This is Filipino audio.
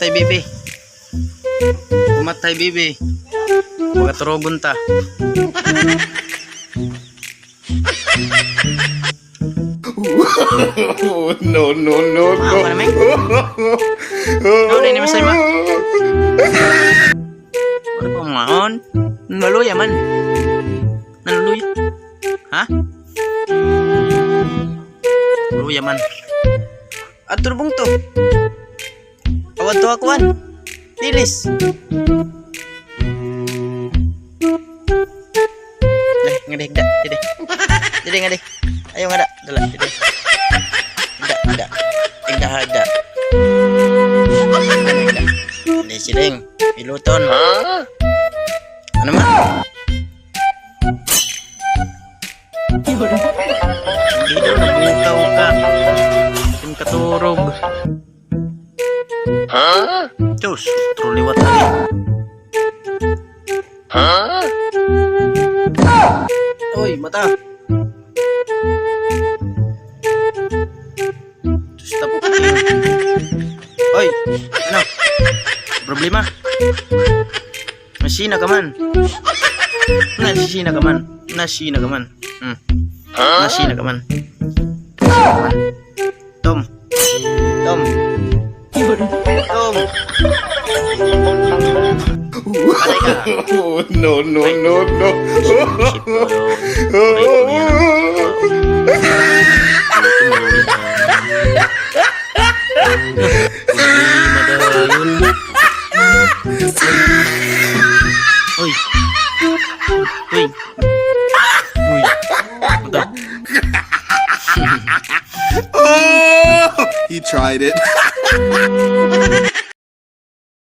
Pumatay bibi. Pumatay bibi. Magaturogon ta. No, no, no, no. Apa namanya? Ano ini masay ma? Ano pa maon? Naluya man. Naluya? Ha? Naluya man. Atur bung to. Awat to akuan. Bilis. Deh, ngedeh, dak, deh. Deh, ngedeh. Ayo ngada, dala, deh. Dak. Ada. Deh, sideng. Piluton. Ano man? Hindi daw nabutaw ka. Tim katurog. Diyos, truliwat lagi. Oy, mata. Diyos, tapo ka. Oy, ano? Problema? Nasina ka man. Nasina ka man. Nasina ka man. Nasina ka man. Tom. Tom. Tom. Patay ka. No, no, no, no. Uy. Uy. Uy. Ito. Oh, he tried it.